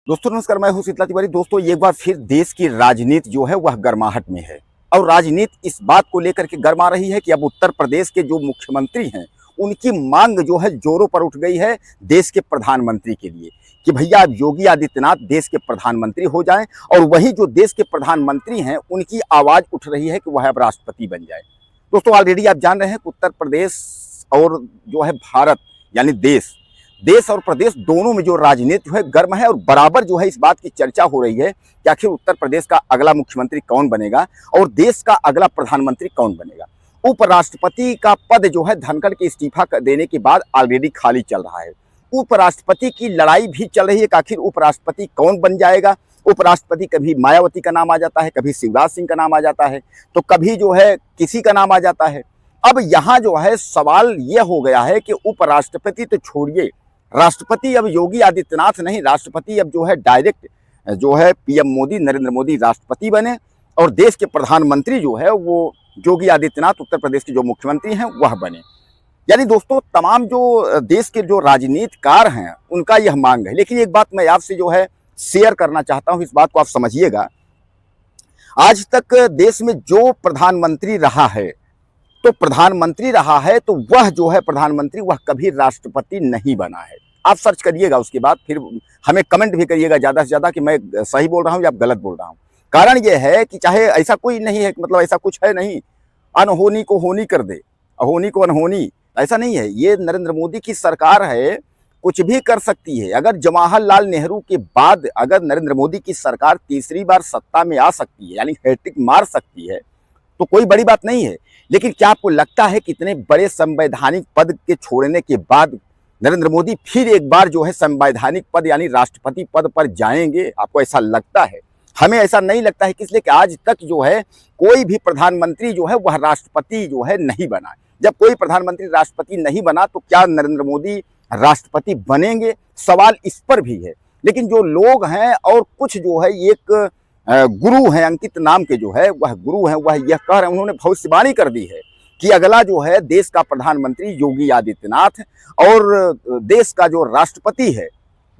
दोस्तों नमस्कार, मैं हूं शीतला तिवारी। दोस्तों एक बार फिर देश की राजनीति जो है वह गर्माहट में है और राजनीति इस बात को लेकर के गर्मा रही है कि अब उत्तर प्रदेश के जो मुख्यमंत्री हैं उनकी मांग जो है जोरों पर उठ गई है देश के प्रधानमंत्री के लिए कि भैया अब योगी आदित्यनाथ देश के प्रधानमंत्री हो जाएं। और वही जो देश के प्रधानमंत्री हैं उनकी आवाज उठ रही है कि वह अब राष्ट्रपति बन जाए। दोस्तों ऑलरेडी आप जान रहे हैं कि उत्तर प्रदेश और जो है भारत यानी देश और प्रदेश दोनों में जो राजनीति है गर्म है और बराबर जो है इस बात की चर्चा हो रही है कि आखिर उत्तर प्रदेश का अगला मुख्यमंत्री कौन बनेगा और देश का अगला प्रधानमंत्री कौन बनेगा। उपराष्ट्रपति का पद जो है धनखड़ के इस्तीफा देने के बाद ऑलरेडी खाली चल रहा है। उपराष्ट्रपति की लड़ाई भी चल रही है कि आखिर उपराष्ट्रपति कौन बन जाएगा। उपराष्ट्रपति कभी मायावती का नाम आ जाता है, कभी शिवराज सिंह का नाम आ जाता है, तो कभी जो है किसी का नाम आ जाता है। अब यहाँ जो है सवाल यह हो गया है कि उपराष्ट्रपति तो छोड़िए, राष्ट्रपति अब योगी आदित्यनाथ नहीं, राष्ट्रपति अब जो है डायरेक्ट जो है पीएम मोदी, नरेंद्र मोदी राष्ट्रपति बने और देश के प्रधानमंत्री जो है वो योगी आदित्यनाथ उत्तर प्रदेश के जो मुख्यमंत्री हैं वह बने। यानी दोस्तों तमाम जो देश के जो राजनीतिकार हैं उनका यह मांग है। लेकिन एक बात मैं आपसे जो है शेयर करना चाहता हूं, इस बात को आप समझिएगा। आज तक देश में जो प्रधानमंत्री रहा है तो वह जो है प्रधानमंत्री वह कभी राष्ट्रपति नहीं बना है। आप सर्च करिएगा, उसके बाद फिर हमें कमेंट भी करिएगा ज़्यादा से ज़्यादा कि मैं सही बोल रहा हूँ या गलत बोल रहा हूँ। कारण यह है कि चाहे ऐसा कोई नहीं है, मतलब ऐसा कुछ है नहीं, अनहोनी को होनी कर दे, अहोनी को अनहोनी, ऐसा नहीं है। ये नरेंद्र मोदी की सरकार है, कुछ भी कर सकती है। अगर जवाहरलाल नेहरू के बाद अगर नरेंद्र मोदी की सरकार तीसरी बार सत्ता में आ सकती है यानी हैट्रिक मार सकती है तो कोई बड़ी बात नहीं है। लेकिन क्या आपको लगता है कि इतने बड़े संवैधानिक पद के छोड़ने के बाद नरेंद्र मोदी फिर एक बार जो है संवैधानिक पद यानी राष्ट्रपति पद पर जाएंगे? आपको ऐसा लगता है? हमें ऐसा नहीं लगता है। इसलिए कि आज तक जो है कोई भी प्रधानमंत्री जो है वह राष्ट्रपति जो है नहीं बना। जब कोई प्रधानमंत्री राष्ट्रपति नहीं बना तो क्या नरेंद्र मोदी राष्ट्रपति बनेंगे? सवाल इस पर भी है। लेकिन जो लोग हैं और कुछ जो है एक गुरु हैं अंकित नाम के, जो है वह गुरु हैं, वह यह कह रहे हैं, उन्होंने भविष्यवाणी कर दी है कि अगला जो है देश का प्रधानमंत्री योगी आदित्यनाथ और देश का जो राष्ट्रपति है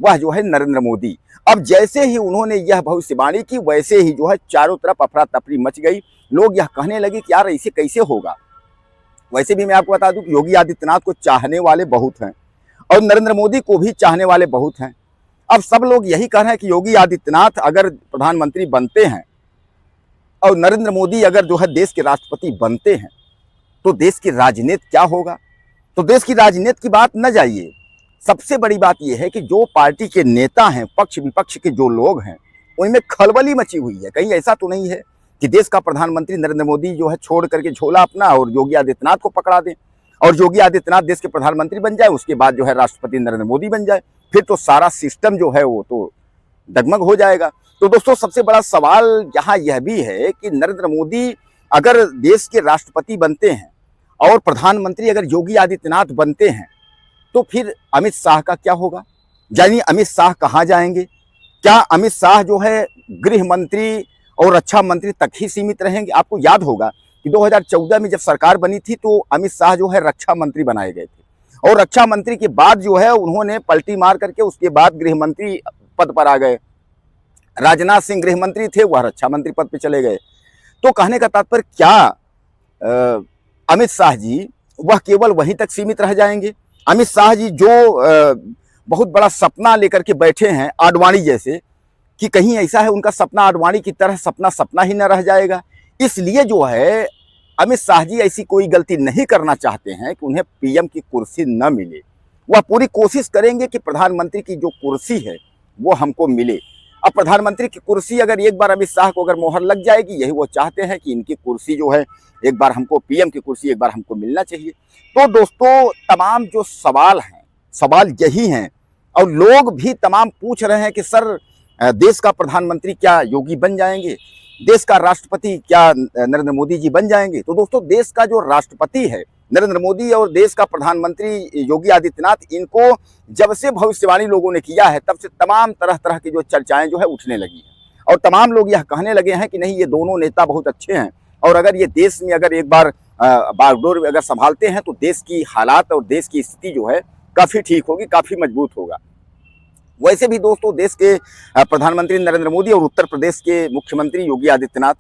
वह जो है नरेंद्र मोदी। अब जैसे ही उन्होंने यह भविष्यवाणी की वैसे ही जो है चारों तरफ अफरा तफरी मच गई। लोग यह कहने लगे कि यार इसे कैसे होगा। वैसे भी मैं आपको बता दूं कि योगी आदित्यनाथ को चाहने वाले बहुत हैं और नरेंद्र मोदी को भी चाहने वाले बहुत हैं। अब सब लोग यही कह रहे हैं कि योगी आदित्यनाथ अगर प्रधानमंत्री बनते हैं और नरेंद्र मोदी अगर जो है देश के राष्ट्रपति बनते हैं तो देश की राजनीति क्या होगा। तो देश की राजनीति की बात न जाइए, सबसे बड़ी बात यह है कि जो पार्टी के नेता हैं, पक्ष विपक्ष के जो लोग हैं, उनमें खलबली मची हुई है। कहीं ऐसा तो नहीं है कि देश का प्रधानमंत्री नरेंद्र मोदी जो है छोड़ करके झोला अपना और योगी आदित्यनाथ को पकड़ा दें और योगी आदित्यनाथ देश के प्रधानमंत्री बन जाए, उसके बाद जो है राष्ट्रपति नरेंद्र मोदी बन जाए। फिर तो सारा सिस्टम जो है वो तो डगमग हो जाएगा। तो दोस्तों सबसे बड़ा सवाल यहाँ यह भी है कि नरेंद्र मोदी अगर देश के राष्ट्रपति बनते हैं और प्रधानमंत्री अगर योगी आदित्यनाथ बनते हैं तो फिर अमित शाह का क्या होगा? यानी अमित शाह कहाँ जाएंगे? क्या अमित शाह जो है गृह मंत्री और रक्षा मंत्री तक ही सीमित रहेंगे? आपको याद होगा कि 2014 में जब सरकार बनी थी तो अमित शाह जो है रक्षा मंत्री बनाए गए थे और रक्षा मंत्री के बाद जो है उन्होंने पलटी मार करके उसके बाद गृह मंत्री पद पर आ गए। राजनाथ सिंह गृह मंत्री थे, वह रक्षा मंत्री पद पर चले गए। तो कहने का तात्पर्य क्या अमित शाह जी वह केवल वहीं तक सीमित रह जाएंगे? अमित शाह जी जो बहुत बड़ा सपना लेकर के बैठे हैं आडवाणी जैसे, कि कहीं ऐसा है उनका सपना आडवाणी की तरह सपना ही न रह जाएगा। इसलिए जो है अमित शाह जी ऐसी कोई गलती नहीं करना चाहते हैं कि उन्हें पीएम की कुर्सी न मिले। वह पूरी कोशिश करेंगे कि प्रधानमंत्री की जो कुर्सी है वो हमको मिले। अब प्रधानमंत्री की कुर्सी अगर एक बार अमित शाह को अगर मोहर लग जाएगी, यही वो चाहते हैं कि इनकी कुर्सी जो है एक बार हमको, पीएम की कुर्सी एक बार हमको मिलना चाहिए। तो दोस्तों तमाम जो सवाल हैं, सवाल यही हैं और लोग भी तमाम पूछ रहे हैं कि सर देश का प्रधानमंत्री क्या योगी बन जाएंगे? देश का राष्ट्रपति क्या नरेंद्र मोदी जी बन जाएंगे? तो दोस्तों देश का जो राष्ट्रपति है नरेंद्र मोदी और देश का प्रधानमंत्री योगी आदित्यनाथ, इनको जब से भविष्यवाणी लोगों ने किया है तब से तमाम तरह की जो चर्चाएं जो है उठने लगी हैं और तमाम लोग यह कहने लगे हैं कि नहीं, ये दोनों नेता बहुत अच्छे हैं और अगर ये देश में अगर एक बार बागडोर अगर संभालते हैं तो देश की हालात और देश की स्थिति जो है काफ़ी ठीक होगी, काफ़ी मजबूत होगा। वैसे भी दोस्तों देश के प्रधानमंत्री नरेंद्र मोदी और उत्तर प्रदेश के मुख्यमंत्री योगी आदित्यनाथ,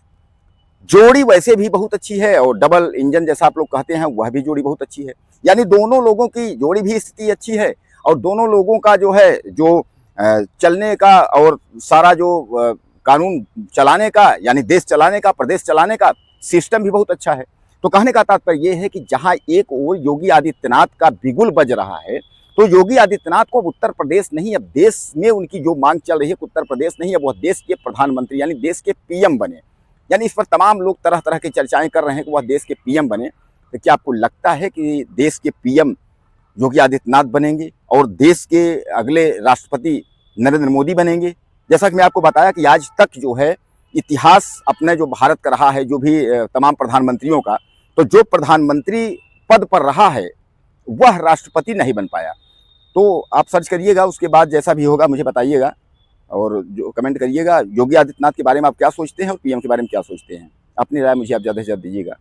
जोड़ी वैसे भी बहुत अच्छी है और डबल इंजन जैसा आप लोग कहते हैं वह भी जोड़ी बहुत अच्छी है। यानी दोनों लोगों की जोड़ी भी स्थिति अच्छी है और दोनों लोगों का जो है जो चलने का और सारा जो कानून चलाने का यानी देश चलाने का, प्रदेश चलाने का सिस्टम भी बहुत अच्छा है। तो कहने का तात्पर्य यह है कि जहां एक ओर योगी आदित्यनाथ का बिगुल बज रहा है, तो योगी आदित्यनाथ को उत्तर प्रदेश नहीं, अब देश में उनकी जो मांग चल रही है उत्तर प्रदेश नहीं, अब वह देश के प्रधानमंत्री यानी देश के पीएम बने। यानी इस पर तमाम लोग तरह तरह की चर्चाएं कर रहे हैं कि वह देश के पीएम बने। तो क्या आपको लगता है कि देश के पीएम योगी आदित्यनाथ बनेंगे और देश के अगले राष्ट्रपति नरेंद्र मोदी बनेंगे? जैसा कि मैं आपको बताया कि आज तक जो है इतिहास अपने जो भारत का रहा है, जो भी तमाम प्रधानमंत्रियों का, तो जो प्रधानमंत्री पद पर रहा है वह राष्ट्रपति नहीं बन पाया। तो आप सर्च करिएगा, उसके बाद जैसा भी होगा मुझे बताइएगा और जो कमेंट करिएगा। योगी आदित्यनाथ के बारे में आप क्या सोचते हैं और पीएम के बारे में क्या सोचते हैं? अपनी राय मुझे आप ज़्यादा से ज़्यादा दीजिएगा।